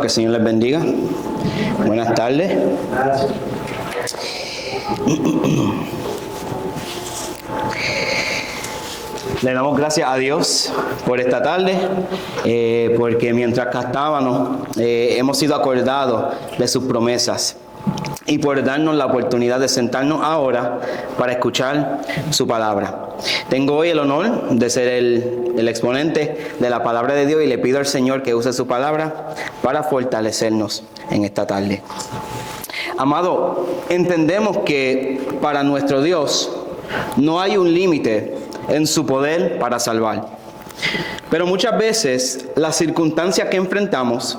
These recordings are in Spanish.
que el Señor les bendiga. Buenas tardes. Le damos gracias a Dios por esta tarde, porque mientras cantábamos hemos sido acordados de sus promesas y por darnos la oportunidad de sentarnos ahora para escuchar su palabra. Tengo hoy el honor de ser el exponente de la palabra de Dios y le pido al Señor que use su palabra para fortalecernos en esta tarde. Amado, entendemos que para nuestro Dios no hay un límite en su poder para salvar. Pero muchas veces las circunstancias que enfrentamos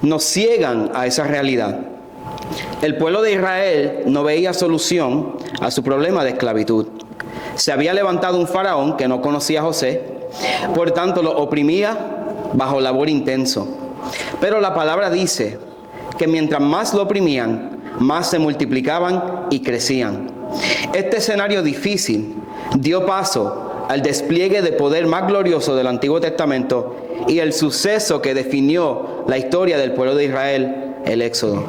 nos ciegan a esa realidad. El pueblo de Israel no veía solución a su problema de esclavitud. Se había levantado un faraón que no conocía a José, por tanto lo oprimía bajo labor intenso. Pero la palabra dice que mientras más lo oprimían, más se multiplicaban y crecían. Este escenario difícil dio paso al despliegue de poder más glorioso del Antiguo Testamento y el suceso que definió la historia del pueblo de Israel, el Éxodo.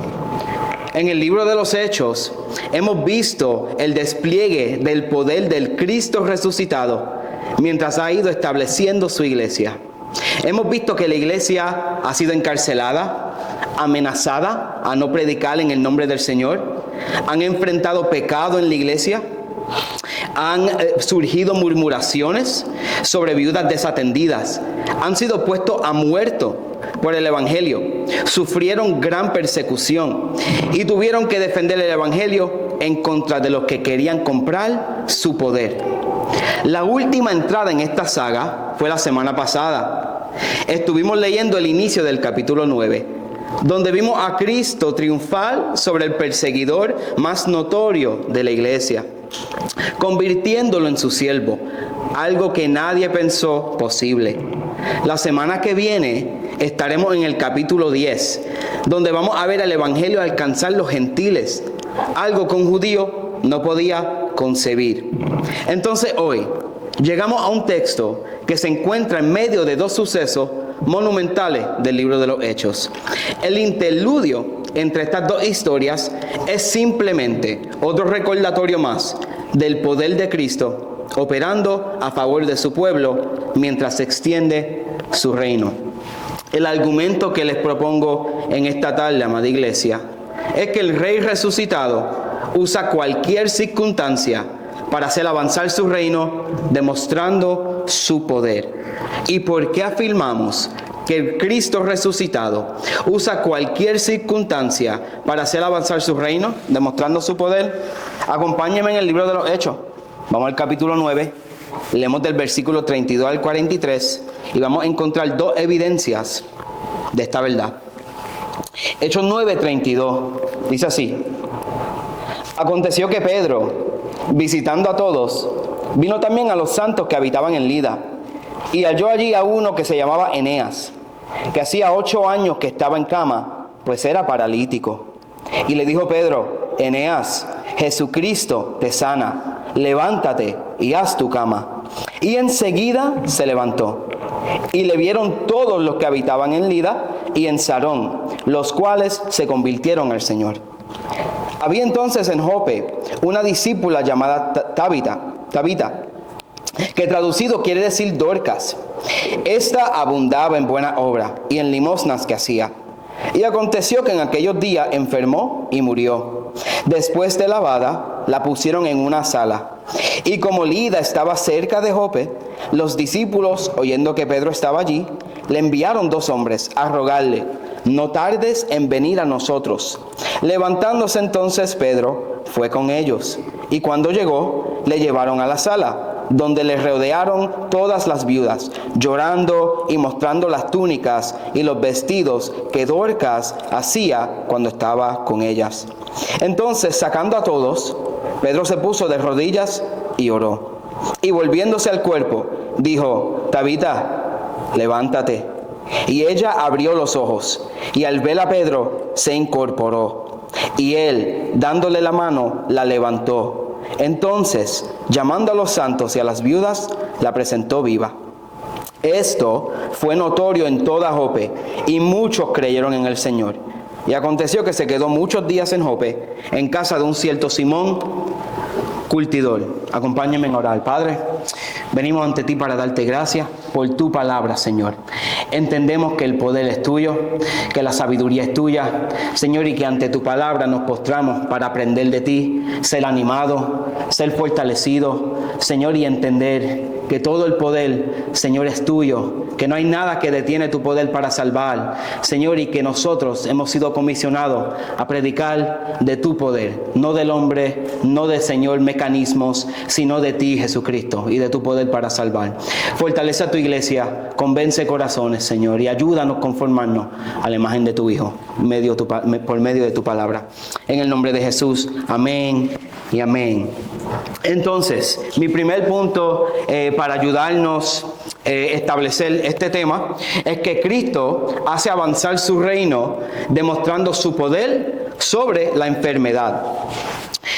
En el libro de los Hechos hemos visto el despliegue del poder del Cristo resucitado mientras ha ido estableciendo su iglesia. Hemos visto que la iglesia ha sido encarcelada, amenazada a no predicar en el nombre del Señor, han enfrentado pecado en la iglesia, han surgido murmuraciones sobre viudas desatendidas, han sido puestos a muerto por el Evangelio, sufrieron gran persecución y tuvieron que defender el Evangelio en contra de los que querían comprar su poder. La última entrada en esta saga fue la semana pasada. Estuvimos leyendo el inicio del capítulo 9, donde vimos a Cristo triunfar sobre el perseguidor más notorio de la iglesia, convirtiéndolo en su siervo, algo que nadie pensó posible. La semana que viene estaremos en el capítulo 10, donde vamos a ver el Evangelio alcanzar los gentiles, algo que un judío no podía concebir. Entonces hoy llegamos a un texto que se encuentra en medio de dos sucesos monumentales del libro de los Hechos. El interludio entre estas dos historias es simplemente otro recordatorio más del poder de Cristo operando a favor de su pueblo mientras se extiende su reino. El argumento que les propongo en esta tarde, amada iglesia, es que el Rey resucitado usa cualquier circunstancia para hacer avanzar su reino, demostrando su poder. ¿Y por qué afirmamos que el Cristo resucitado usa cualquier circunstancia para hacer avanzar su reino, demostrando su poder? Acompáñenme en el libro de los Hechos. Vamos al capítulo 9, leemos del versículo 32 al 43 y vamos a encontrar dos evidencias de esta verdad. Hechos 9:32 dice así: Aconteció que Pedro, visitando a todos, vino también a los santos que habitaban en Lida, y halló allí a uno que se llamaba Eneas, que hacía 8 años que estaba en cama, pues era paralítico. Y le dijo Pedro: Eneas, Jesucristo te sana, levántate y haz tu cama. Y enseguida se levantó. Y le vieron todos los que habitaban en Lida y en Sarón, los cuales se convirtieron al Señor. Había entonces en Jope una discípula llamada Tabita, que traducido quiere decir Dorcas. Esta abundaba en buena obra y en limosnas que hacía. Y aconteció que en aquellos días enfermó y murió. Después de lavada, la pusieron en una sala. Y como Lida estaba cerca de Jope, los discípulos, oyendo que Pedro estaba allí, le enviaron 2 hombres a rogarle: no tardes en venir a nosotros. Levantándose entonces Pedro, fue con ellos. Y cuando llegó, le llevaron a la sala, donde le rodearon todas las viudas, llorando y mostrando las túnicas y los vestidos que Dorcas hacía cuando estaba con ellas. Entonces, sacando a todos, Pedro se puso de rodillas y oró. Y volviéndose al cuerpo, dijo: Tabita, levántate. Y ella abrió los ojos, y al ver a Pedro, se incorporó. Y él, dándole la mano, la levantó. Entonces, llamando a los santos y a las viudas, la presentó viva. Esto fue notorio en toda Jope, y muchos creyeron en el Señor. Y aconteció que se quedó muchos días en Jope, en casa de un cierto Simón, curtidor. Acompáñenme en orar. Padre, venimos ante ti para darte gracias por tu palabra, Señor. Entendemos que el poder es tuyo, que la sabiduría es tuya, Señor, y que ante tu palabra nos postramos para aprender de ti, ser animado, ser fortalecido, Señor, y entender que todo el poder, Señor, es tuyo, que no hay nada que detiene tu poder para salvar, Señor, y que nosotros hemos sido comisionados a predicar de tu poder, no del hombre, no de, Señor, mecanismos, sino de ti, Jesucristo, y de tu poder para salvar. Fortalece a tu iglesia, convence corazones, Señor, y ayúdanos a conformarnos a la imagen de tu Hijo, por medio de tu palabra. En el nombre de Jesús, amén y amén. Entonces, mi primer punto para ayudarnos a establecer este tema es que Cristo hace avanzar su reino demostrando su poder sobre la enfermedad.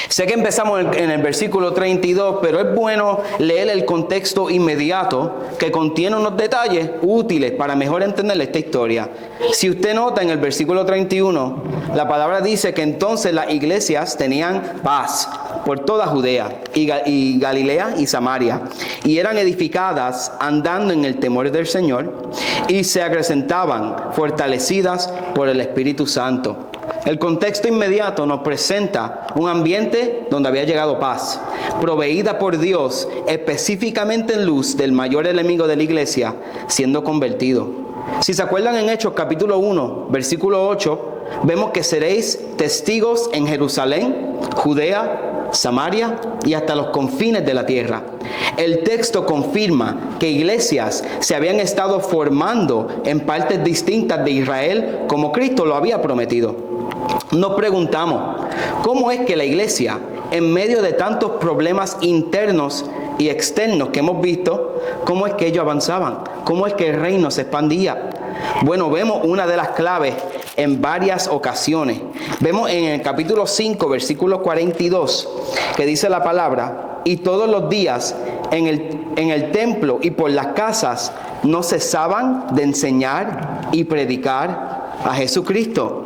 Sé que empezamos en el versículo 32, pero es bueno leer el contexto inmediato que contiene unos detalles útiles para mejor entender esta historia. Si usted nota en el versículo 31, la palabra dice que entonces las iglesias tenían paz por toda Judea y Galilea y Samaria, y eran edificadas andando en el temor del Señor, y se acrecentaban fortalecidas por el Espíritu Santo. El contexto inmediato nos presenta un ambiente donde había llegado paz, proveída por Dios específicamente en luz del mayor enemigo de la iglesia siendo convertido. Si se acuerdan en Hechos capítulo 1, versículo 8, vemos que seréis testigos en Jerusalén, Judea, Samaria y hasta los confines de la tierra. El texto confirma que iglesias se habían estado formando en partes distintas de Israel como Cristo lo había prometido. Nos preguntamos, ¿cómo es que la iglesia, en medio de tantos problemas internos y externos que hemos visto, cómo es que ellos avanzaban? ¿Cómo es que el reino se expandía? Bueno, vemos una de las claves en varias ocasiones. Vemos en el capítulo 5, versículo 42, que dice la palabra: y todos los días en el templo y por las casas no cesaban de enseñar y predicar a Jesucristo.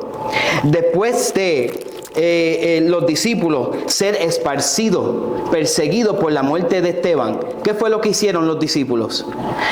Después de los discípulos ser esparcidos, perseguidos por la muerte de Esteban, ¿qué fue lo que hicieron los discípulos?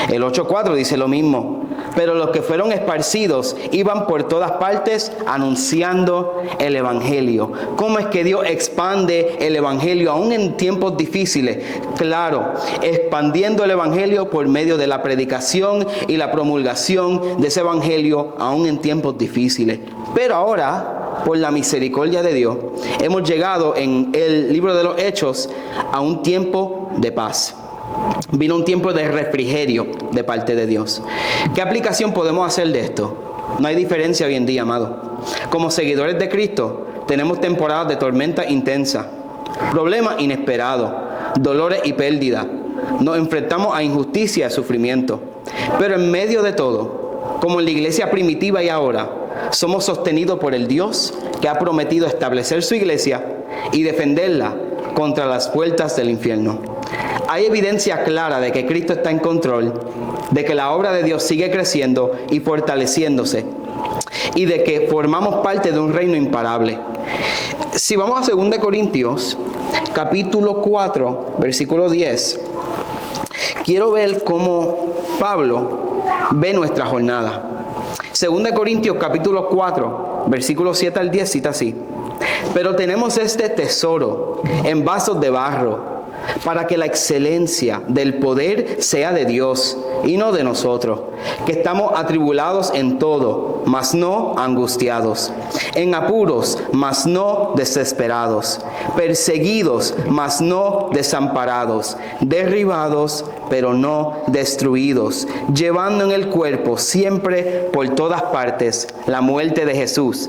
El 8:4 dice lo mismo. Pero los que fueron esparcidos iban por todas partes anunciando el Evangelio. ¿Cómo es que Dios expande el Evangelio aún en tiempos difíciles? Claro, expandiendo el Evangelio por medio de la predicación y la promulgación de ese Evangelio aún en tiempos difíciles. Pero ahora, por la misericordia de Dios, hemos llegado en el libro de los Hechos a un tiempo de paz. Vino un tiempo de refrigerio de parte de Dios. ¿Qué aplicación podemos hacer de esto? No hay diferencia hoy en día, amado. Como seguidores de Cristo, tenemos temporadas de tormenta intensa, problemas inesperados, dolores y pérdidas. Nos enfrentamos a injusticia y sufrimiento. Pero en medio de todo, como en la iglesia primitiva y ahora, somos sostenidos por el Dios que ha prometido establecer su iglesia y defenderla contra las puertas del infierno. Hay evidencia clara de que Cristo está en control, de que la obra de Dios sigue creciendo y fortaleciéndose, y de que formamos parte de un reino imparable. Si vamos a 2 Corintios, capítulo 4, versículo 10, quiero ver cómo Pablo ve nuestra jornada. 2 Corintios, capítulo 4, versículo 7 al 10, cita así: pero tenemos este tesoro en vasos de barro, para que la excelencia del poder sea de Dios y no de nosotros, que estamos atribulados en todo, mas no angustiados, en apuros, mas no desesperados, perseguidos, mas no desamparados, derribados, pero no destruidos, llevando en el cuerpo siempre por todas partes la muerte de Jesús,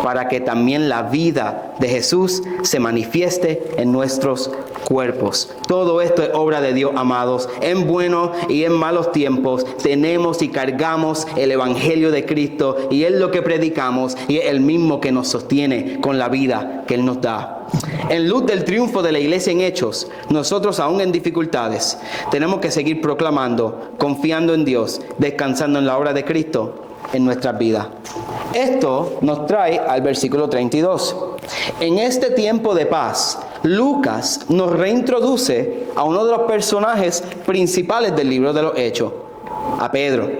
para que también la vida de Jesús se manifieste en nuestros cuerpos. Todo esto es obra de Dios, amados. En buenos y en malos tiempos tenemos y cargamos el Evangelio de Cristo, y es lo que predicamos, y es el mismo que nos sostiene con la vida que Él nos da. En luz del triunfo de la iglesia en Hechos, nosotros aún en dificultades tenemos que seguir proclamando, confiando en Dios, descansando en la obra de Cristo en nuestras vidas. Esto nos trae al versículo 32. En este tiempo de paz, Lucas nos reintroduce a uno de los personajes principales del libro de los Hechos, a Pedro.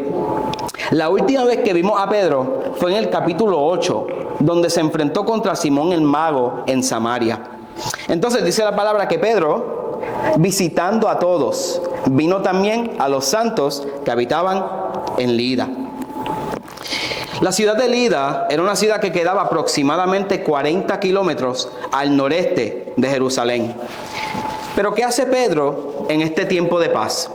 La última vez que vimos a Pedro fue en el capítulo 8, donde se enfrentó contra Simón el mago en Samaria. Entonces dice la palabra que Pedro, visitando a todos, vino también a los santos que habitaban en Lida. La ciudad de Lida era una ciudad que quedaba aproximadamente 40 kilómetros al noreste de Jerusalén. Pero ¿qué hace Pedro en este tiempo de paz?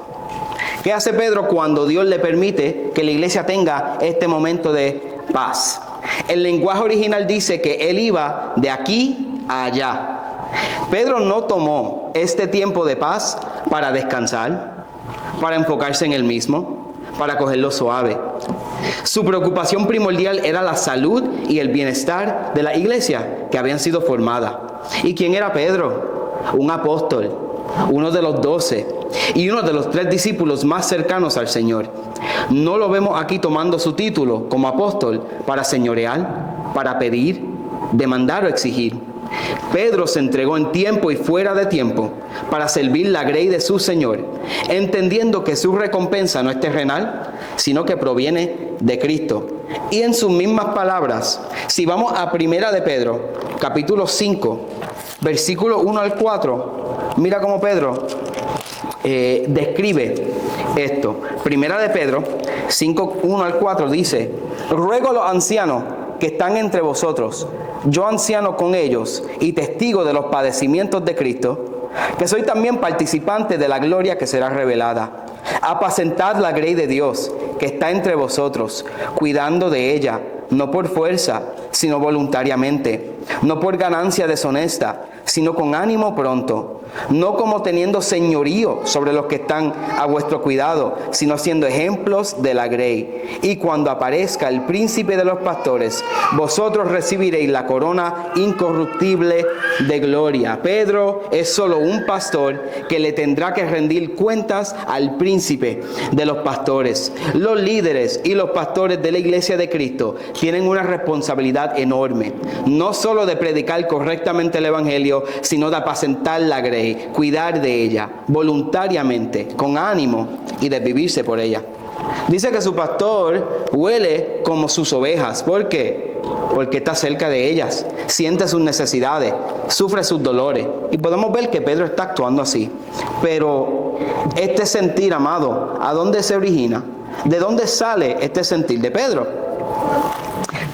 ¿Qué hace Pedro cuando Dios le permite que la iglesia tenga este momento de paz? El lenguaje original dice que él iba de aquí a allá. Pedro no tomó este tiempo de paz para descansar, para enfocarse en él mismo, para cogerlo suave. Su preocupación primordial era la salud y el bienestar de la iglesia que habían sido formadas. ¿Y quién era Pedro? Un apóstol, uno de los 12 y uno de los 3 discípulos más cercanos al Señor. No lo vemos aquí tomando su título como apóstol para señorear, para pedir, demandar o exigir. Pedro se entregó en tiempo y fuera de tiempo para servir la grey de su Señor, entendiendo que su recompensa no es terrenal, sino que proviene de Cristo. Y en sus mismas palabras, si vamos a Primera de Pedro, capítulo 5, versículo 1 al 4, mira cómo Pedro describe esto. Primera de Pedro 5, 1 al 4 dice: ruego a los ancianos que están entre vosotros, yo anciano con ellos y testigo de los padecimientos de Cristo, que soy también participante de la gloria que será revelada. Apacentad la grey de Dios que está entre vosotros, cuidando de ella, no por fuerza, sino voluntariamente, no por ganancia deshonesta, sino con ánimo pronto, no como teniendo señorío sobre los que están a vuestro cuidado, sino siendo ejemplos de la grey. Y cuando aparezca el príncipe de los pastores, vosotros recibiréis la corona incorruptible de gloria. Pedro es solo un pastor que le tendrá que rendir cuentas al príncipe de los pastores. Los líderes y los pastores de la iglesia de Cristo tienen una responsabilidad enorme, no solo de predicar correctamente el evangelio, sino de apacentar la grey, cuidar de ella voluntariamente, con ánimo y de vivirse por ella. Dice que su pastor huele como sus ovejas. ¿Por qué? Porque está cerca de ellas, siente sus necesidades, sufre sus dolores. Y podemos ver que Pedro está actuando así. Pero este sentir, amado, ¿a dónde se origina? ¿De dónde sale este sentir de Pedro?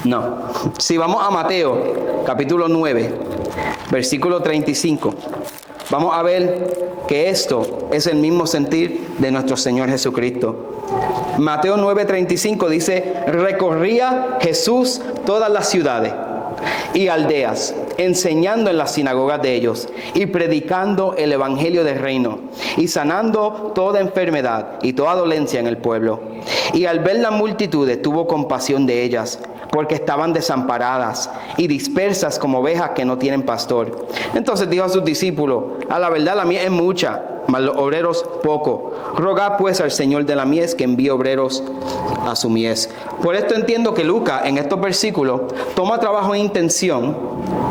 No. Si vamos a Mateo, capítulo 9, versículo 35, vamos a ver que esto es el mismo sentir de nuestro Señor Jesucristo. Mateo 9:35 dice: recorría Jesús todas las ciudades y aldeas, enseñando en las sinagogas de ellos y predicando el evangelio del reino y sanando toda enfermedad y toda dolencia en el pueblo. Y al ver las multitudes tuvo compasión de ellas, porque estaban desamparadas y dispersas como ovejas que no tienen pastor. Entonces dijo a sus discípulos: a la verdad la mies es mucha, mas los obreros poco. Rogad pues al Señor de la mies que envíe obreros a su mies. Por esto entiendo que Lucas en estos versículos toma trabajo e intención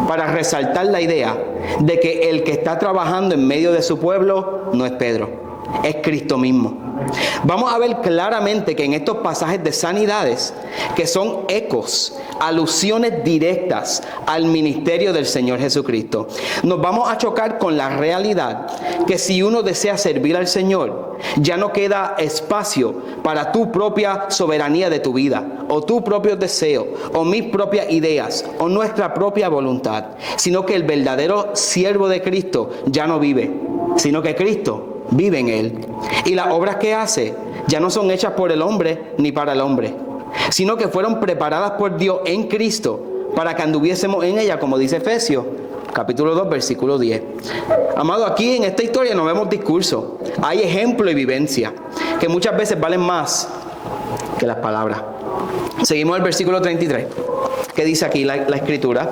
para resaltar la idea de que el que está trabajando en medio de su pueblo no es Pedro, es Cristo mismo. Vamos a ver claramente que en estos pasajes de sanidades, que son ecos, alusiones directas al ministerio del Señor Jesucristo, nos vamos a chocar con la realidad que si uno desea servir al Señor, ya no queda espacio para tu propia soberanía de tu vida, o tu propio deseo, o mis propias ideas, o nuestra propia voluntad, sino que el verdadero siervo de Cristo ya no vive, sino que Cristo vive en él. Y las obras que hace ya no son hechas por el hombre ni para el hombre, sino que fueron preparadas por Dios en Cristo para que anduviésemos en ella, como dice Efesios, capítulo 2, versículo 10. Amado, aquí en esta historia no vemos discurso. Hay ejemplo y vivencia, que muchas veces valen más que las palabras. Seguimos el versículo 33, que dice aquí la escritura.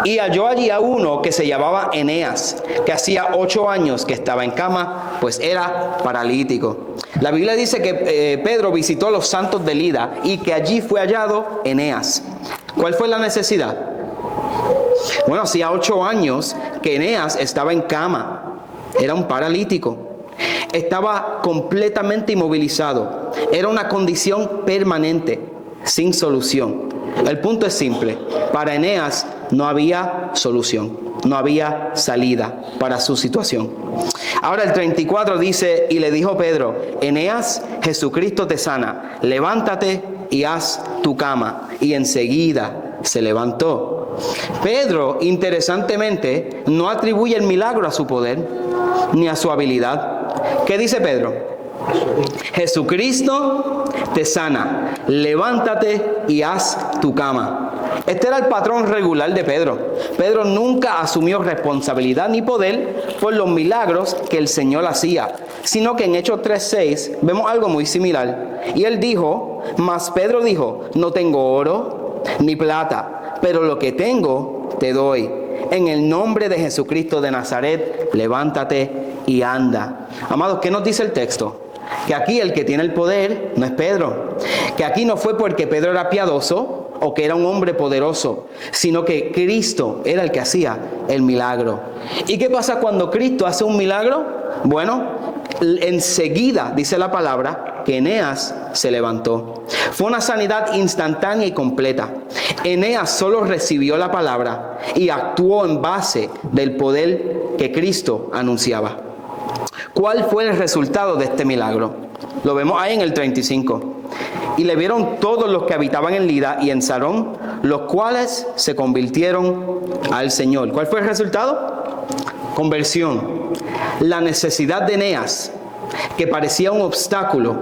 Y halló allí a uno que se llamaba Eneas, que hacía 8 años que estaba en cama, pues era paralítico. La Biblia dice que Pedro visitó a los santos de Lida y que allí fue hallado Eneas. ¿Cuál fue la necesidad? Bueno, hacía 8 años que Eneas estaba en cama, era un paralítico. Estaba completamente inmovilizado. Era una condición permanente, sin solución. El punto es simple. Para Eneas no había solución, no había salida para su situación. Ahora el 34 dice, y le dijo Pedro, Eneas, Jesucristo te sana, levántate y haz tu cama. Y enseguida se levantó. Pedro, interesantemente, no atribuye el milagro a su poder ni a su habilidad. ¿Qué dice Pedro? Jesucristo te sana, levántate y haz tu cama. Este era el patrón regular de Pedro. Pedro nunca asumió responsabilidad ni poder por los milagros que el Señor hacía, sino que en Hechos 3:6 vemos algo muy similar. Y él dijo, mas Pedro dijo, no tengo oro ni plata, pero lo que tengo te doy. En el nombre de Jesucristo de Nazaret, levántate y anda. Amados, ¿qué nos dice el texto? Que aquí el que tiene el poder no es Pedro. Que aquí no fue porque Pedro era piadoso o que era un hombre poderoso, sino que Cristo era el que hacía el milagro. ¿Y qué pasa cuando Cristo hace un milagro? Bueno, enseguida dice la palabra que Eneas se levantó. Fue una sanidad instantánea y completa. Eneas solo recibió la palabra y actuó en base del poder que Cristo anunciaba. ¿Cuál fue el resultado de este milagro? Lo vemos ahí en el 35. Y le vieron todos los que habitaban en Lida y en Sarón, los cuales se convirtieron al Señor. ¿Cuál fue el resultado? Conversión. La necesidad de Eneas, que parecía un obstáculo,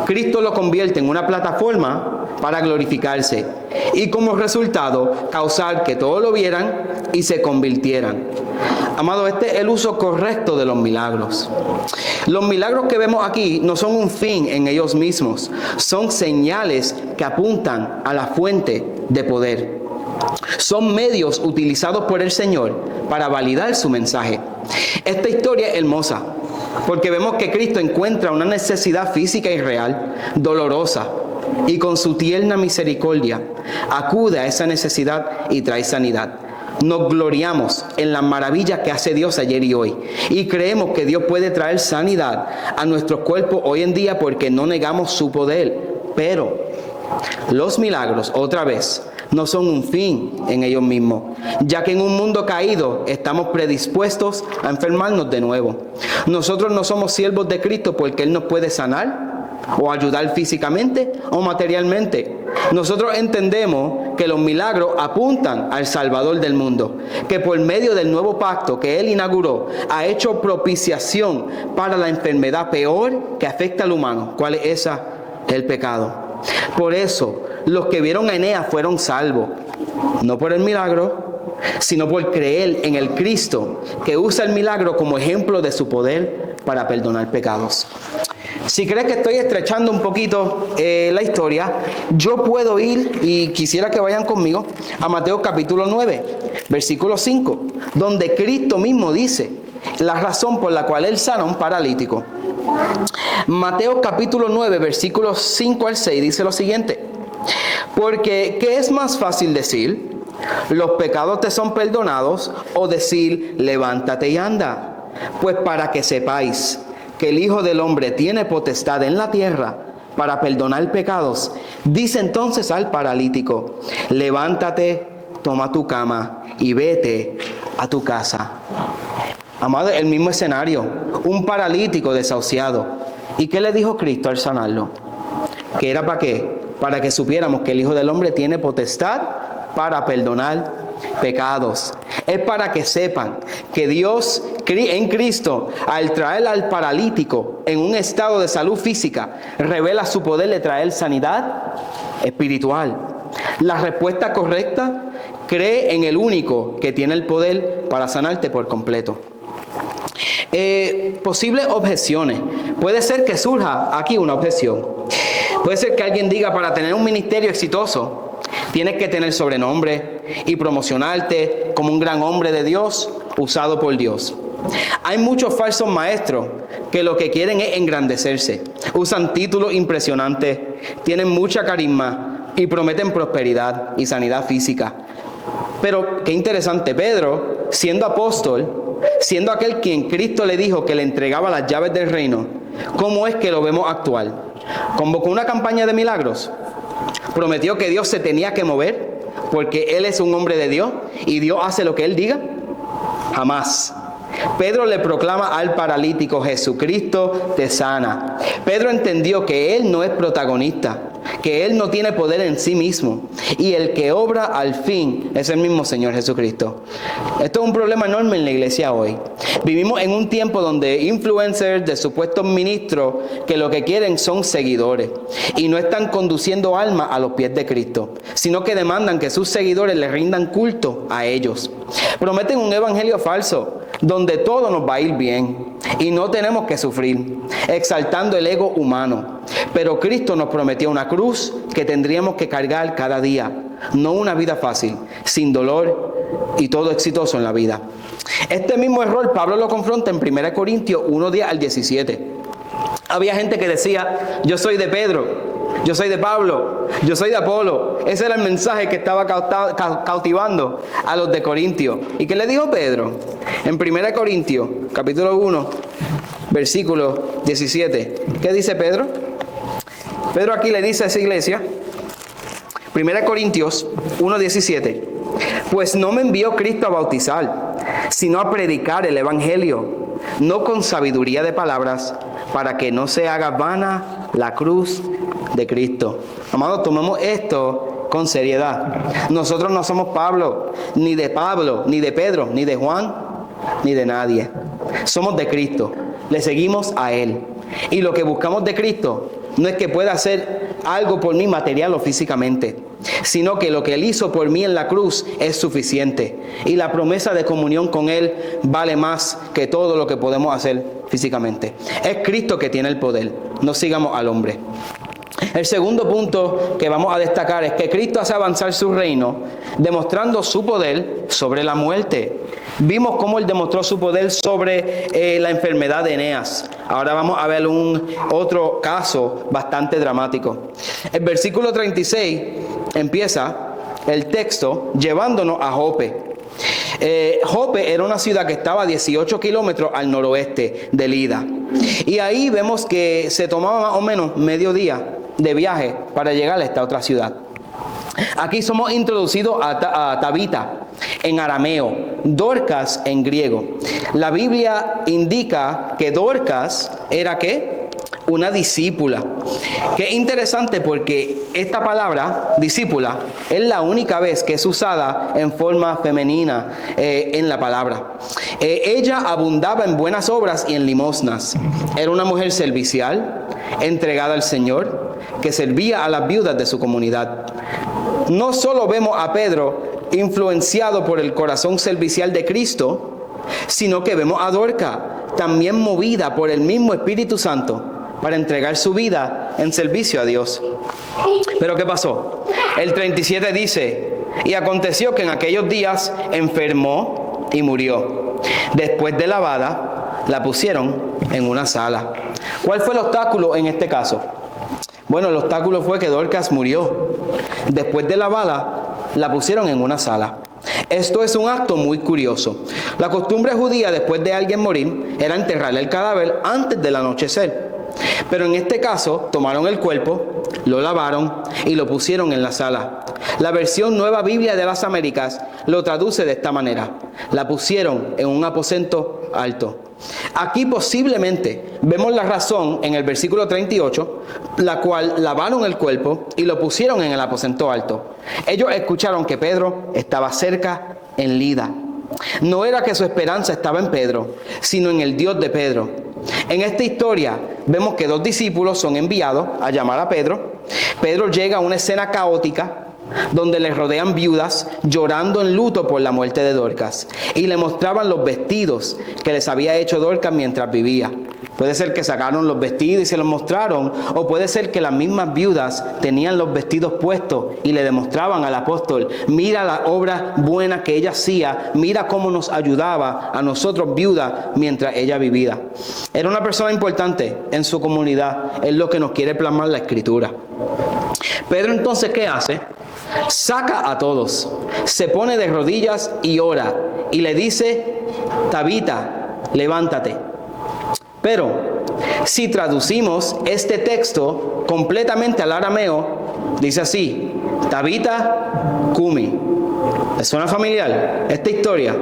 Cristo lo convierte en una plataforma para glorificarse y como resultado causar que todos lo vieran y se convirtieran. Amado, este es el uso correcto de los milagros. Los milagros que vemos aquí no son un fin en ellos mismos, son señales que apuntan a la fuente de poder. Son medios utilizados por el Señor para validar su mensaje. Esta historia es hermosa porque vemos que Cristo encuentra una necesidad física y real, dolorosa, y con su tierna misericordia acude a esa necesidad y trae sanidad. Nos gloriamos en las maravillas que hace Dios ayer y hoy. Y creemos que Dios puede traer sanidad a nuestros cuerpos hoy en día porque no negamos su poder. Pero los milagros, otra vez, no son un fin en ellos mismos, ya que en un mundo caído estamos predispuestos a enfermarnos de nuevo. Nosotros no somos siervos de Cristo porque Él nos puede sanar o ayudar físicamente o materialmente. Nosotros entendemos que los milagros apuntan al Salvador del mundo, que por medio del nuevo pacto que Él inauguró, ha hecho propiciación para la enfermedad peor que afecta al humano. ¿Cuál es esa? El pecado. Por eso, los que vieron a Eneas fueron salvos, no por el milagro, sino por creer en el Cristo, que usa el milagro como ejemplo de su poder para perdonar pecados. Si crees que estoy estrechando un poquito la historia, yo puedo ir, y quisiera que vayan conmigo, a Mateo capítulo 9, versículo 5, donde Cristo mismo dice la razón por la cual Él sana a un paralítico. Mateo capítulo 9, versículos 5 al 6 dice lo siguiente: porque ¿qué es más fácil decir? ¿Los pecados te son perdonados? O decir, levántate y anda. Pues para que sepáis que el Hijo del Hombre tiene potestad en la tierra para perdonar pecados, dice entonces al paralítico, levántate, toma tu cama y vete a tu casa. Amado, el mismo escenario, un paralítico desahuciado. ¿Y qué le dijo Cristo al sanarlo? ¿Que era para qué? Para que supiéramos que el Hijo del Hombre tiene potestad para perdonar pecados. Es para que sepan que Dios en Cristo, al traer al paralítico en un estado de salud física, revela su poder de traer sanidad espiritual. La respuesta correcta: cree en el único que tiene el poder para sanarte por completo. Posibles objeciones. Puede ser que surja aquí una objeción. Puede ser que alguien diga: para tener un ministerio exitoso, tienes que tener sobrenombre y promocionarte como un gran hombre de Dios, usado por Dios. Hay muchos falsos maestros que lo que quieren es engrandecerse. Usan títulos impresionantes, tienen mucha carisma y prometen prosperidad y sanidad física. Pero qué interesante, Pedro, siendo apóstol, siendo aquel quien Cristo le dijo que le entregaba las llaves del reino, ¿cómo es que lo vemos actuar? ¿Convocó una campaña de milagros? ¿Prometió que Dios se tenía que mover porque Él es un hombre de Dios y Dios hace lo que Él diga? Jamás. Pedro le proclama al paralítico: Jesucristo te sana. Pedro entendió que él no es protagonista, que él no tiene poder en sí mismo, y el que obra al fin es el mismo Señor Jesucristo. Esto es un problema enorme en la iglesia hoy. Vivimos en un tiempo donde influencers de supuestos ministros que lo que quieren son seguidores y no están conduciendo almas a los pies de Cristo, sino que demandan que sus seguidores le rindan culto a ellos. Prometen un evangelio falso donde todo nos va a ir bien y no tenemos que sufrir, exaltando el ego humano. Pero Cristo nos prometió una cruz que tendríamos que cargar cada día, no una vida fácil, sin dolor y todo exitoso en la vida. Este mismo error Pablo lo confronta en 1 Corintios 1:10 al 17. Había gente que decía: yo soy de Pedro, yo soy de Pablo, yo soy de Apolo. Ese era el mensaje que estaba cautivando a los de Corintios. ¿Y qué le dijo Pedro? En 1 Corintios, capítulo 1, versículo 17. ¿Qué dice Pedro? Pedro aquí le dice a esa iglesia, 1 Corintios 1:17: pues no me envió Cristo a bautizar, sino a predicar el evangelio, no con sabiduría de palabras, para que no se haga vana la cruz de Cristo. Amados, tomemos esto con seriedad. Nosotros no somos Pablo, ni de Pedro, ni de Juan, ni de nadie. Somos de Cristo, le seguimos a Él. Y lo que buscamos de Cristo no es que pueda hacer algo por mí material o físicamente, sino que lo que Él hizo por mí en la cruz es suficiente. Y la promesa de comunión con Él vale más que todo lo que podemos hacer físicamente. Es Cristo que tiene el poder, no sigamos al hombre. El segundo punto que vamos a destacar es que Cristo hace avanzar su reino demostrando su poder sobre la muerte. Vimos cómo Él demostró su poder sobre la enfermedad de Eneas. Ahora vamos a ver otro caso bastante dramático. El versículo 36 empieza el texto llevándonos a Jope. Jope era una ciudad que estaba a 18 kilómetros al noroeste de Lida. Y ahí vemos que se tomaba más o menos medio día de viaje para llegar a esta otra ciudad. Aquí somos introducidos a Tabita en arameo, Dorcas en griego. La Biblia indica que Dorcas era ¿qué? Una discípula. Qué interesante, porque esta palabra, discípula, es la única vez que es usada en forma femenina en la palabra. Ella abundaba en buenas obras y en limosnas. Era una mujer servicial, entregada al Señor, que servía a las viudas de su comunidad. No solo vemos a Pedro influenciado por el corazón servicial de Cristo, sino que vemos a Dorcas también movida por el mismo Espíritu Santo para entregar su vida en servicio a Dios. Pero ¿qué pasó? El 37 dice: y aconteció que en aquellos días enfermó y murió. Después de lavada, la pusieron en una sala. ¿Cuál fue el obstáculo en este caso? Bueno, el obstáculo fue que Dorcas murió. Después de lavada, la pusieron en una sala. Esto es un acto muy curioso. La costumbre judía, después de alguien morir, era enterrarle el cadáver antes del anochecer. Pero en este caso, tomaron el cuerpo, lo lavaron y lo pusieron en la sala. La versión Nueva Biblia de las Américas lo traduce de esta manera: la pusieron en un aposento alto. Aquí posiblemente vemos la razón en el versículo 38, la cual lavaron el cuerpo y lo pusieron en el aposento alto. Ellos escucharon que Pedro estaba cerca en Lida. No era que su esperanza estaba en Pedro, sino en el Dios de Pedro. En esta historia vemos que dos discípulos son enviados a llamar a Pedro. Pedro llega a una escena caótica donde le rodean viudas llorando en luto por la muerte de Dorcas y le mostraban los vestidos que les había hecho Dorcas mientras vivía. Puede ser que sacaron los vestidos y se los mostraron, o puede ser que las mismas viudas tenían los vestidos puestos y le demostraban al apóstol: mira la obra buena que ella hacía, mira cómo nos ayudaba a nosotros viudas mientras ella vivía. Era una persona importante en su comunidad, es lo que nos quiere plasmar la Escritura. Pedro entonces, ¿qué hace? Saca a todos, se pone de rodillas y ora, y le dice: Tabita, levántate. Pero si traducimos este texto completamente al arameo, dice así: Tabita cumi. ¿Les suena familiar esta historia?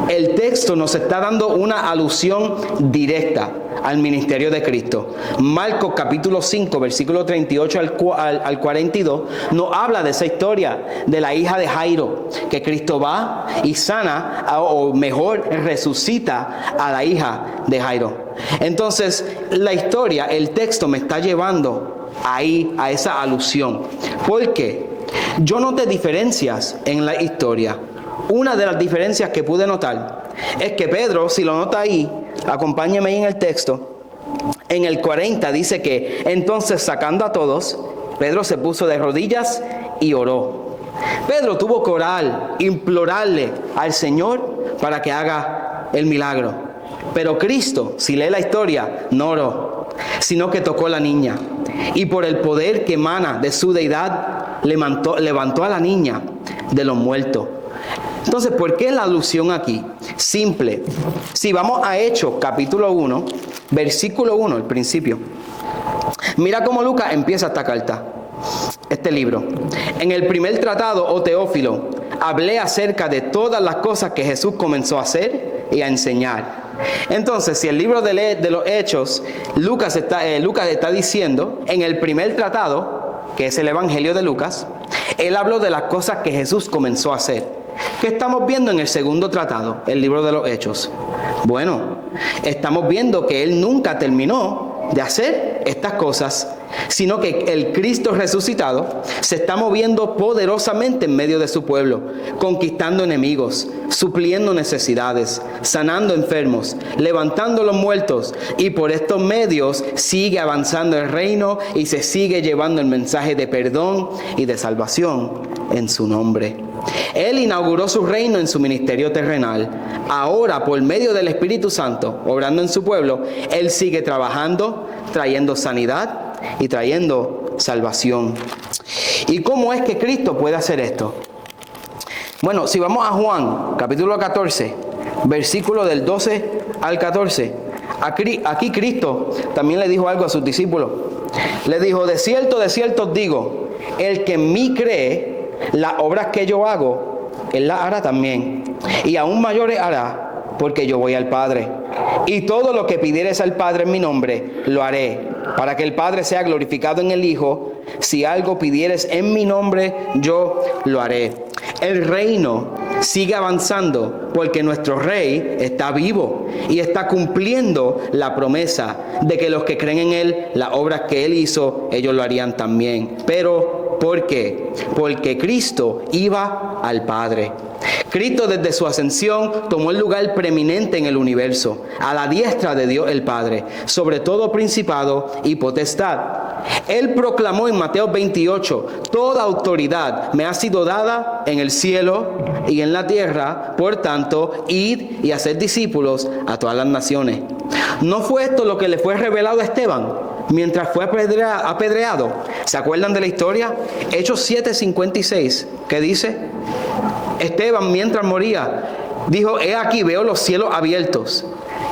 El texto nos está dando una alusión directa al ministerio de Cristo. Marcos capítulo 5, versículo 38 al 42, nos habla de esa historia de la hija de Jairo, que Cristo va y sana, o mejor, resucita a la hija de Jairo. Entonces, la historia, el texto me está llevando ahí a esa alusión. ¿Por qué? Yo noté diferencias en la historia. Una de las diferencias que pude notar es que Pedro, si lo nota ahí, acompáñeme ahí en el texto, en el 40 dice que entonces, sacando a todos, Pedro se puso de rodillas y oró. Pedro tuvo que orar, implorarle al Señor para que haga el milagro. Pero Cristo, si lee la historia, no oró, sino que tocó a la niña. Y por el poder que emana de su deidad, levantó a la niña de los muertos. Entonces, ¿por qué la alusión aquí? Simple. Si vamos a Hechos, capítulo 1, versículo 1, el principio. Mira cómo Lucas empieza esta carta, este libro. En el primer tratado, oh Teófilo, hablé acerca de todas las cosas que Jesús comenzó a hacer y a enseñar. Entonces, si el libro de los Hechos, Lucas está diciendo, en el primer tratado, que es el Evangelio de Lucas, él habló de las cosas que Jesús comenzó a hacer. ¿Qué estamos viendo en el segundo tratado, el libro de los Hechos? Bueno, estamos viendo que él nunca terminó de hacer estas cosas, sino que el Cristo resucitado se está moviendo poderosamente en medio de su pueblo, conquistando enemigos, supliendo necesidades, sanando enfermos, levantando los muertos, y por estos medios sigue avanzando el reino y se sigue llevando el mensaje de perdón y de salvación en su nombre. Él inauguró su reino en su ministerio terrenal. Ahora, por medio del Espíritu Santo, obrando en su pueblo, Él sigue trabajando, trayendo sanidad y trayendo salvación. ¿Y cómo es que Cristo puede hacer esto? Bueno, si vamos a Juan, capítulo 14, versículo del 12 al 14, aquí Cristo también le dijo algo a sus discípulos. Le dijo: de cierto os digo, el que en mí cree, las obras que yo hago, Él las hará también, y aún mayores hará, porque yo voy al Padre. Y todo lo que pidieres al Padre en mi nombre, lo haré, para que el Padre sea glorificado en el Hijo. Si algo pidieres en mi nombre, yo lo haré. El reino sigue avanzando porque nuestro Rey está vivo y está cumpliendo la promesa de que los que creen en Él, las obras que Él hizo, ellos lo harían también. Pero, ¿por qué? Porque Cristo iba al Padre. Cristo, desde su ascensión, tomó el lugar preeminente en el universo, a la diestra de Dios el Padre, sobre todo principado y potestad. Él proclamó en Mateo 28, toda autoridad me ha sido dada en el cielo y en la tierra, por tanto, id y haced discípulos a todas las naciones. ¿No fue esto lo que le fue revelado a Esteban mientras fue apedreado? ¿Se acuerdan de la historia? Hechos 7:56, ¿qué dice? Esteban, mientras moría, dijo: he aquí, veo los cielos abiertos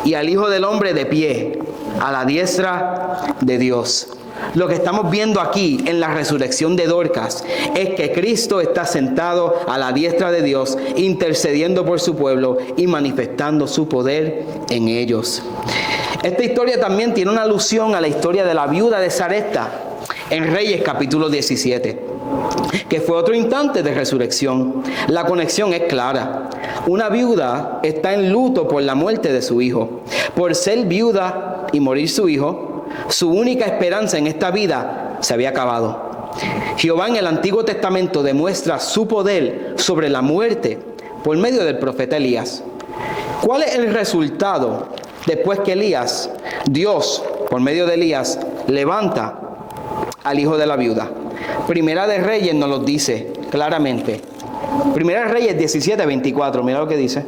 y al Hijo del Hombre de pie a la diestra de Dios. Lo que estamos viendo aquí en la resurrección de Dorcas es que Cristo está sentado a la diestra de Dios, intercediendo por su pueblo y manifestando su poder en ellos. Esta historia también tiene una alusión a la historia de la viuda de Sarepta en Reyes capítulo 17, que fue otro instante de resurrección. La conexión es clara. Una viuda está en luto por la muerte de su hijo. Por ser viuda y morir su hijo, su única esperanza en esta vida se había acabado. Jehová en el Antiguo Testamento demuestra su poder sobre la muerte por medio del profeta Elías. ¿Cuál es el resultado después que Dios, por medio de Elías, levanta al hijo de la viuda? Primera de Reyes nos lo dice claramente. Primera de Reyes 17:24, mira lo que dice.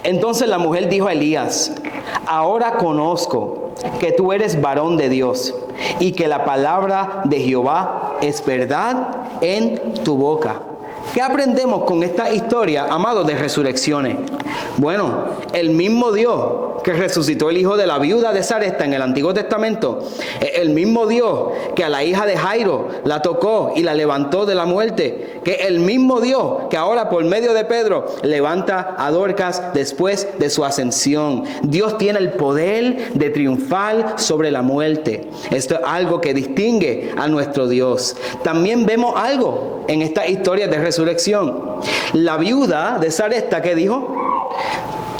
Entonces la mujer dijo a Elías: ahora conozco que tú eres varón de Dios y que la palabra de Jehová es verdad en tu boca. ¿Qué aprendemos con esta historia, amados, de resurrecciones? Bueno, el mismo Dios que resucitó el hijo de la viuda de Sarepta en el Antiguo Testamento, el mismo Dios que a la hija de Jairo la tocó y la levantó de la muerte, que el mismo Dios que ahora por medio de Pedro levanta a Dorcas después de su ascensión. Dios tiene el poder de triunfar sobre la muerte. Esto es algo que distingue a nuestro Dios. También vemos algo en esta historia de resurrección. La viuda de Sarepta, ¿qué dijo?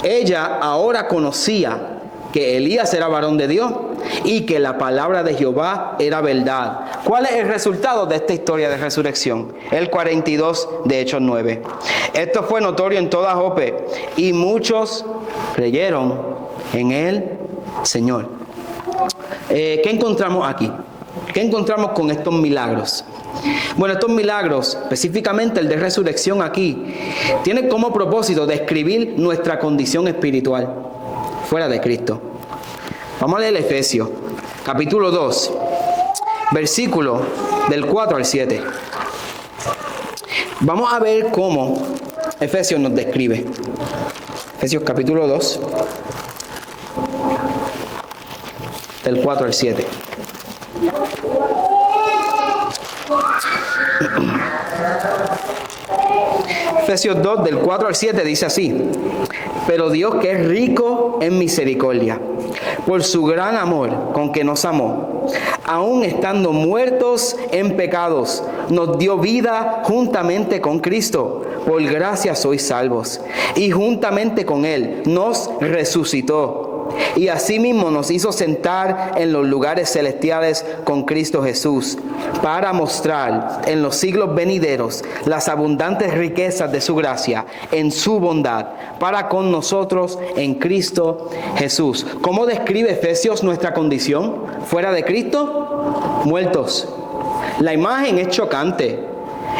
Ella ahora conocía que Elías era varón de Dios y que la palabra de Jehová era verdad. ¿Cuál es el resultado de esta historia de resurrección? El 42 de Hechos 9. Esto fue notorio en toda Jope y muchos creyeron en el Señor. ¿Qué encontramos aquí? ¿Qué encontramos con estos milagros? Bueno, estos milagros, específicamente el de resurrección aquí, tienen como propósito describir nuestra condición espiritual fuera de Cristo. Vamos a leer Efesios, capítulo 2, versículo del 4 al 7. Vamos a ver cómo Efesios nos describe. Efesios capítulo 2, del 4 al 7. Efesios 2, del 4 al 7 dice así: pero Dios, que es rico en misericordia, por su gran amor con que nos amó, aun estando muertos en pecados, nos dio vida juntamente con Cristo. Por gracia sois salvos, y juntamente con Él nos resucitó, y asimismo nos hizo sentar en los lugares celestiales con Cristo Jesús, para mostrar en los siglos venideros las abundantes riquezas de su gracia en su bondad para con nosotros en Cristo Jesús. ¿Cómo describe Efesios nuestra condición fuera de Cristo? Muertos. La imagen es chocante.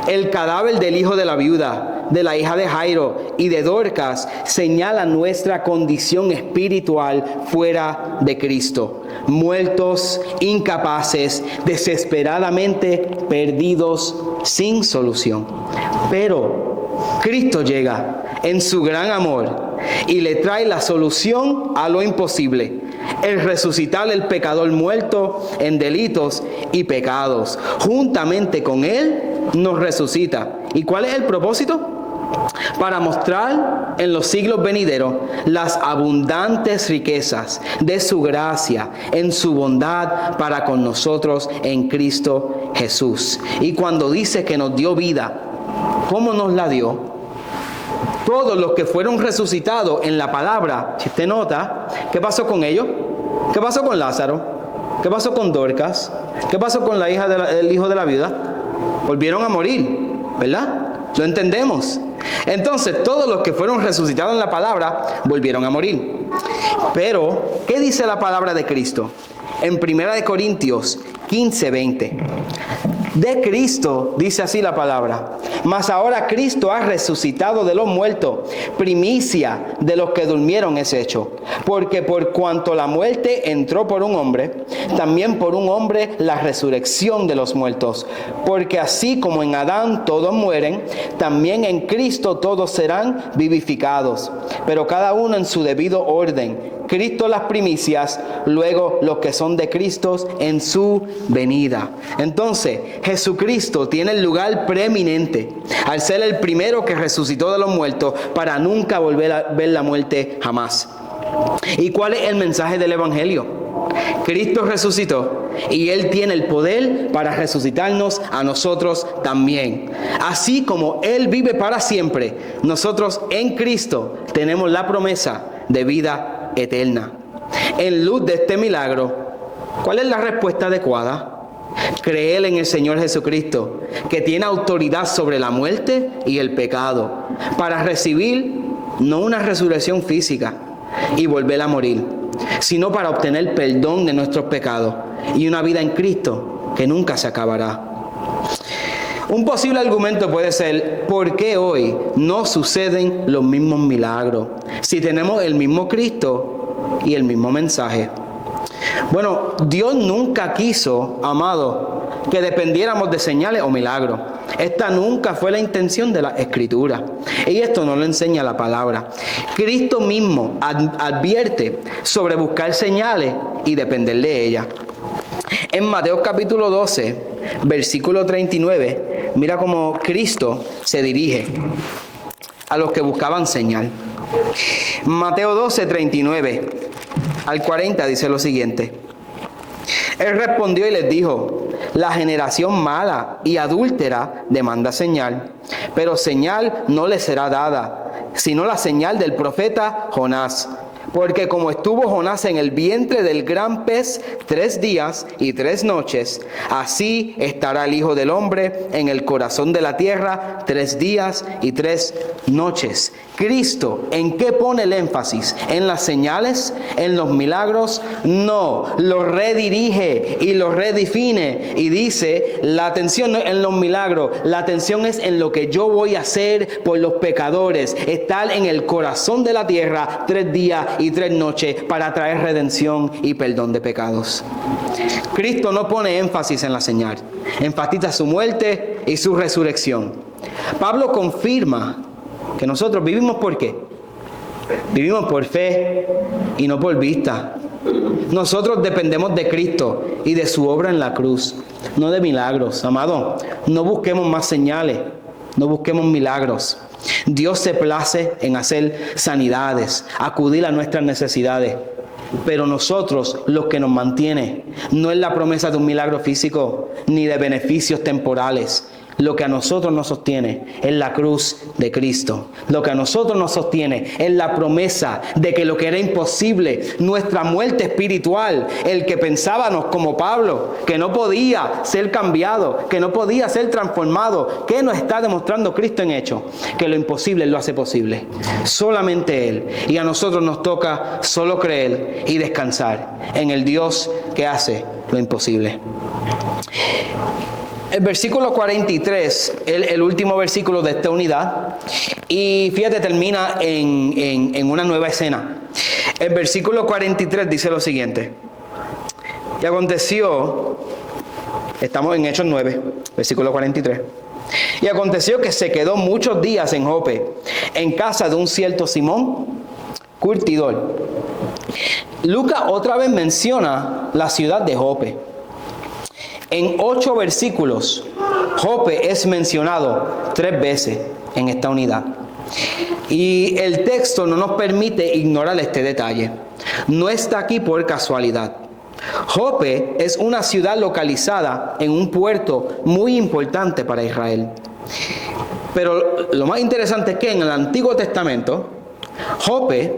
El cadáver del hijo de la viuda, de la hija de Jairo y de Dorcas señala nuestra condición espiritual fuera de Cristo. Muertos, incapaces, desesperadamente perdidos, sin solución. Pero Cristo llega en su gran amor y le trae la solución a lo imposible: el resucitar el pecador muerto en delitos y pecados. Juntamente con Él nos resucita. ¿Y cuál es el propósito? Para mostrar en los siglos venideros las abundantes riquezas de su gracia en su bondad para con nosotros en Cristo Jesús. Y cuando dice que nos dio vida, ¿cómo nos la dio? Todos los que fueron resucitados en la palabra, si usted nota, ¿qué pasó con ellos? ¿Qué pasó con Lázaro? ¿Qué pasó con Dorcas? ¿Qué pasó con la hija del hijo de la viuda? Volvieron a morir, ¿verdad? ¿Lo entendemos? Entonces, todos los que fueron resucitados en la palabra volvieron a morir. Pero, ¿qué dice la palabra de Cristo? En 1 Corintios 15:20. De Cristo, dice así la palabra: mas ahora Cristo ha resucitado de los muertos, primicia de los que durmieron es hecho. Porque por cuanto la muerte entró por un hombre, también por un hombre la resurrección de los muertos. Porque así como en Adán todos mueren, también en Cristo todos serán vivificados. Pero cada uno en su debido orden. Cristo las primicias, luego los que son de Cristo en su venida. Entonces, Jesucristo tiene el lugar preeminente al ser el primero que resucitó de los muertos para nunca volver a ver la muerte jamás. ¿Y cuál es el mensaje del Evangelio? Cristo resucitó y Él tiene el poder para resucitarnos a nosotros también. Así como Él vive para siempre, nosotros en Cristo tenemos la promesa de vida eterna. En luz de este milagro, ¿cuál es la respuesta adecuada? Creer en el Señor Jesucristo, que tiene autoridad sobre la muerte y el pecado, para recibir no una resurrección física y volver a morir, sino para obtener perdón de nuestros pecados y una vida en Cristo que nunca se acabará. Un posible argumento puede ser: ¿por qué hoy no suceden los mismos milagros si tenemos el mismo Cristo y el mismo mensaje? Bueno, Dios nunca quiso, amado, que dependiéramos de señales o milagros. Esta nunca fue la intención de la Escritura. Y esto no lo enseña la palabra. Cristo mismo advierte sobre buscar señales y depender de ellas. En Mateo capítulo 12, versículo 39, mira cómo Cristo se dirige a los que buscaban señal. Mateo 12, 39 al 40 dice lo siguiente: Él respondió y les dijo: la generación mala y adúltera demanda señal, pero señal no le será dada, sino la señal del profeta Jonás. Porque como estuvo Jonás en el vientre del gran pez 3 días y 3 noches, así estará el Hijo del Hombre en el corazón de la tierra 3 días y 3 noches. Cristo, ¿en qué pone el énfasis? ¿En las señales? ¿En los milagros? No, lo redirige y lo redefine y dice: la atención no es en los milagros, la atención es en lo que yo voy a hacer por los pecadores, estar en el corazón de la tierra 3 días y 3 noches para traer redención y perdón de pecados. Cristo no pone énfasis en la señal, enfatiza su muerte y su resurrección. Pablo confirma que nosotros vivimos ¿por qué? Vivimos por fe y no por vista. Nosotros dependemos de Cristo y de su obra en la cruz, no de milagros. Amado, no busquemos más señales, no busquemos milagros. Dios se place en hacer sanidades, acudir a nuestras necesidades. Pero nosotros, lo que nos mantiene, no es la promesa de un milagro físico, ni de beneficios temporales. Lo que a nosotros nos sostiene es la cruz de Cristo. Lo que a nosotros nos sostiene es la promesa de que lo que era imposible, nuestra muerte espiritual, el que pensábamos como Pablo, que no podía ser cambiado, que no podía ser transformado, ¿qué nos está demostrando Cristo en hecho? Que lo imposible Él lo hace posible. Solamente Él. Y a nosotros nos toca solo creer y descansar en el Dios que hace lo imposible. El versículo 43, el último versículo de esta unidad, y fíjate, termina en una nueva escena. El versículo 43 dice lo siguiente: y aconteció, estamos en Hechos 9, versículo 43, y aconteció que se quedó muchos días en Jope, en casa de un cierto Simón, curtidor. Lucas otra vez menciona la ciudad de Jope. En 8 versículos, Jope es mencionado 3 veces en esta unidad. Y el texto no nos permite ignorar este detalle. No está aquí por casualidad. Jope es una ciudad localizada en un puerto muy importante para Israel. Pero lo más interesante es que en el Antiguo Testamento, Jope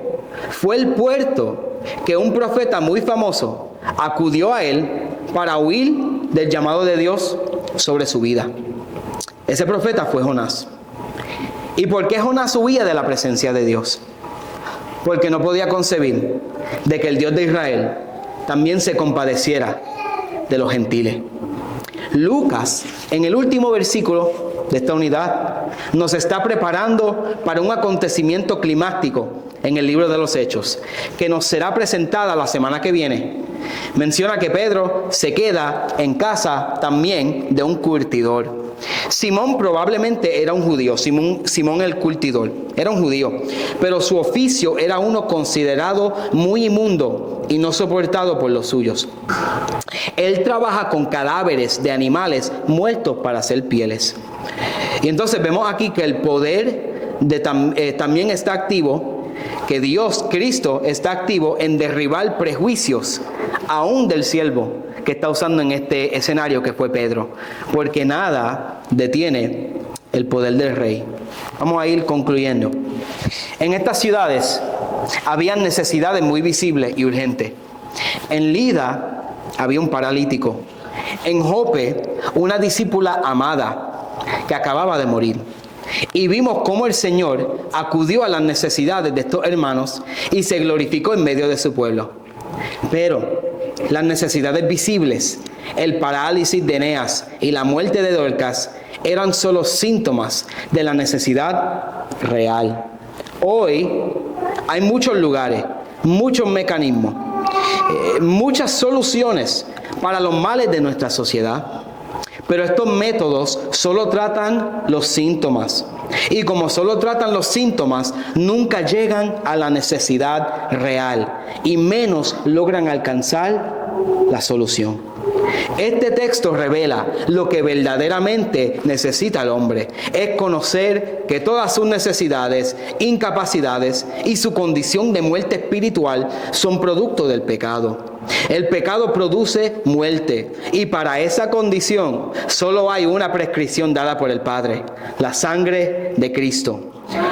fue el puerto que un profeta muy famoso acudió a él para huir del llamado de Dios sobre su vida. Ese profeta fue Jonás. ¿Y por qué Jonás huía de la presencia de Dios? Porque no podía concebir de que el Dios de Israel también se compadeciera de los gentiles. Lucas, en el último versículo de esta unidad, nos está preparando para un acontecimiento climático en el libro de los Hechos, que nos será presentada la semana que viene. Menciona que Pedro se queda en casa también de un curtidor. Simón probablemente era un judío, Simón el curtidor, era un judío, pero su oficio era uno considerado muy inmundo y no soportado por los suyos. Él trabaja con cadáveres de animales muertos para hacer pieles. Y entonces vemos aquí que el poder también está activo, que Dios, Cristo, está activo en derribar prejuicios, aún del siervo que está usando en este escenario que fue Pedro, porque nada detiene el poder del Rey. Vamos a ir concluyendo. En estas ciudades habían necesidades muy visibles y urgentes. En Lida había un paralítico. en Jope una discípula amada que acababa de morir. Y vimos cómo el Señor acudió a las necesidades de estos hermanos y se glorificó en medio de su pueblo. Pero las necesidades visibles, el parálisis de Eneas y la muerte de Dorcas, eran solo síntomas de la necesidad real. Hoy hay muchos lugares, muchos mecanismos, muchas soluciones para los males de nuestra sociedad. Pero estos métodos solo tratan los síntomas. Y como solo tratan los síntomas, nunca llegan a la necesidad real. Y menos logran alcanzar la solución. Este texto revela lo que verdaderamente necesita el hombre. Es conocer que todas sus necesidades, incapacidades y su condición de muerte espiritual son producto del pecado. El pecado produce muerte y para esa condición solo hay una prescripción dada por el Padre: la sangre de Cristo.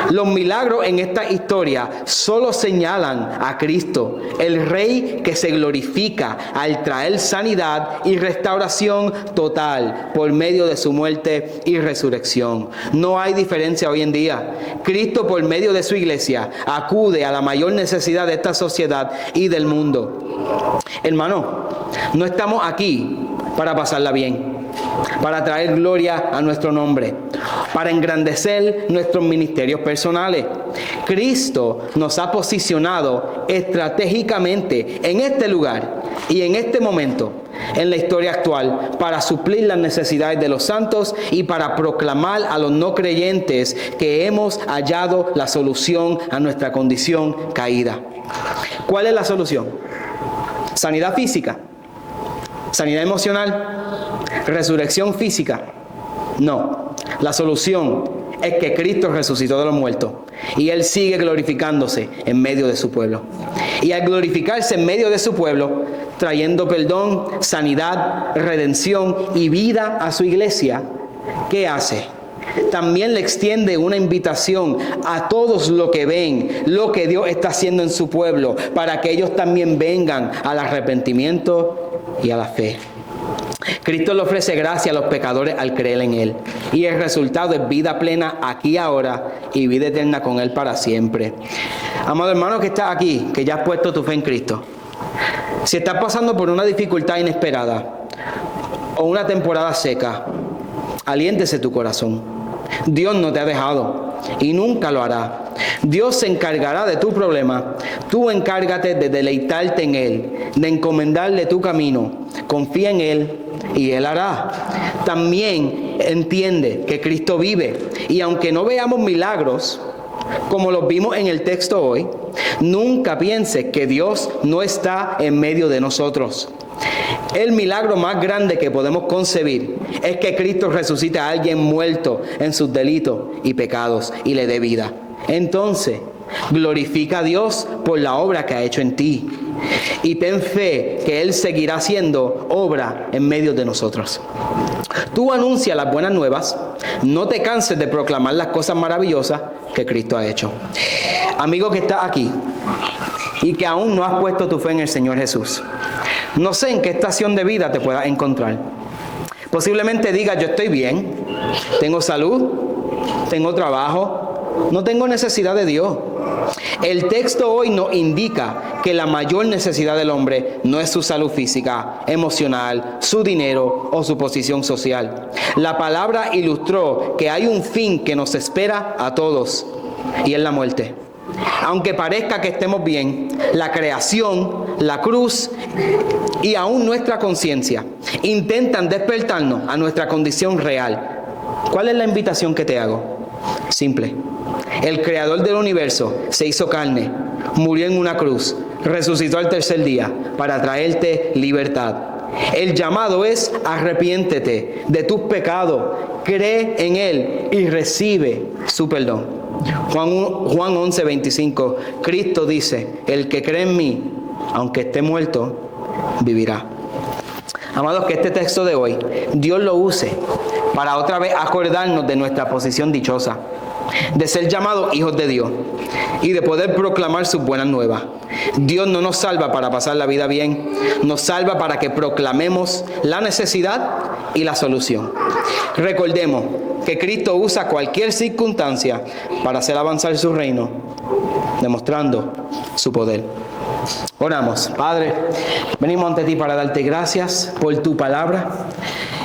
Los milagros en esta historia solo señalan a Cristo, el Rey que se glorifica al traer sanidad y restauración total por medio de su muerte y resurrección. No hay diferencia hoy en día. Cristo, por medio de su iglesia, acude a la mayor necesidad de esta sociedad y del mundo. Hermano, no estamos aquí para pasarla bien, para traer gloria a nuestro nombre, para engrandecer nuestros ministerios personales. Cristo nos ha posicionado estratégicamente en este lugar y en este momento en la historia actual para suplir las necesidades de los santos y para proclamar a los no creyentes que hemos hallado la solución a nuestra condición caída. ¿Cuál es la solución? Sanidad física, sanidad emocional, resurrección física. No, la solución es que Cristo resucitó de los muertos y Él sigue glorificándose en medio de su pueblo. Y al glorificarse en medio de su pueblo, trayendo perdón, sanidad, redención y vida a su iglesia, ¿qué hace? También le extiende una invitación a todos los que ven lo que Dios está haciendo en su pueblo, para que ellos también vengan al arrepentimiento y a la fe. Cristo le ofrece gracia a los pecadores al creer en Él. Y el resultado es vida plena aquí y ahora y vida eterna con Él para siempre. Amado hermano que estás aquí, que ya has puesto tu fe en Cristo, si estás pasando por una dificultad inesperada o una temporada seca, aliéntese tu corazón. Dios no te ha dejado y nunca lo hará. Dios se encargará de tu problema. Tú encárgate de deleitarte en Él, de encomendarle tu camino. Confía en Él y Él hará. También entiende que Cristo vive. Y aunque no veamos milagros, como los vimos en el texto hoy, nunca pienses que Dios no está en medio de nosotros. El milagro más grande que podemos concebir es que Cristo resucite a alguien muerto en sus delitos y pecados y le dé vida. Entonces, glorifica a Dios por la obra que ha hecho en ti y ten fe que Él seguirá haciendo obra en medio de nosotros. Tú anuncia las buenas nuevas, no te canses de proclamar las cosas maravillosas que Cristo ha hecho. Amigo que estás aquí y que aún no has puesto tu fe en el Señor Jesús, no sé en qué estación de vida te puedas encontrar. Posiblemente digas: yo estoy bien, tengo salud, tengo trabajo, no tengo necesidad de Dios. El texto hoy nos indica que la mayor necesidad del hombre no es su salud física, emocional, su dinero o su posición social. La palabra ilustró que hay un fin que nos espera a todos y es la muerte. Aunque parezca que estemos bien, la creación, la cruz y aún nuestra conciencia intentan despertarnos a nuestra condición real. ¿Cuál es la invitación que te hago? Simple. El creador del universo se hizo carne, murió en una cruz, resucitó al tercer día para traerte libertad. El llamado es: arrepiéntete de tus pecados, cree en Él y recibe su perdón. Juan 11:25, Cristo dice: el que cree en mí, aunque esté muerto, vivirá. Amados, que este texto de hoy, Dios lo use para otra vez acordarnos de nuestra posición dichosa. de ser llamados hijos de Dios y de poder proclamar sus buenas nuevas. Dios no nos salva para pasar la vida bien, nos salva para que proclamemos la necesidad y la solución. Recordemos que Cristo usa cualquier circunstancia para hacer avanzar su reino, demostrando su poder. Oramos. Padre, venimos ante ti para darte gracias por tu palabra.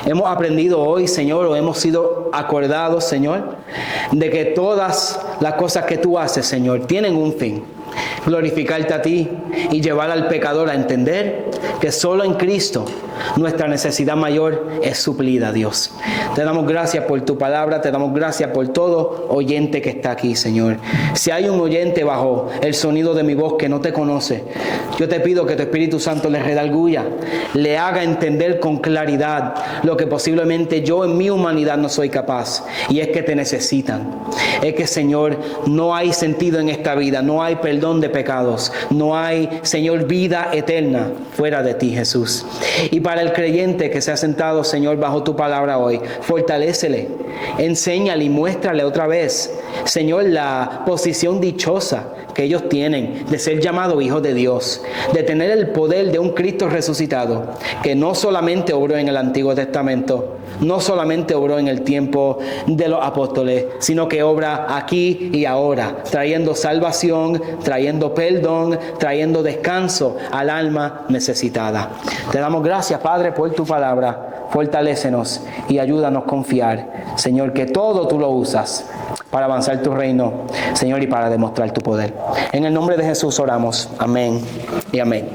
Hemos aprendido hoy, Señor, o hemos sido acordados, Señor, de que todas las cosas que tú haces, Señor, tienen un fin: glorificarte a ti y llevar al pecador a entender que solo en Cristo nuestra necesidad mayor es suplida, Dios. Te damos gracias por tu palabra, te damos gracias por todo oyente que está aquí, Señor. Si hay un oyente bajo el sonido de mi voz que no te conoce, yo te pido que tu Espíritu Santo le redarguya, le haga entender con claridad lo que posiblemente yo en mi humanidad no soy capaz, y es que te necesitan. Es que, Señor, no hay sentido en esta vida, no hay perdón de pecados, no hay, Señor, vida eterna fuera de ti, Jesús. Y para el creyente que se ha sentado, Señor, bajo tu palabra hoy, fortalécele, enséñale y muéstrale otra vez, Señor, la posición dichosa que ellos tienen de ser llamados hijos de Dios, de tener el poder de un Cristo resucitado, que no solamente obró en el Antiguo Testamento, no solamente obró en el tiempo de los apóstoles, sino que obra aquí y ahora, trayendo salvación, trayendo perdón, trayendo descanso al alma necesitada. Te damos gracias, Padre, por tu palabra. Fortalécenos y ayúdanos a confiar, Señor, que todo tú lo usas para avanzar tu reino, Señor, y para demostrar tu poder. En el nombre de Jesús oramos. Amén y amén.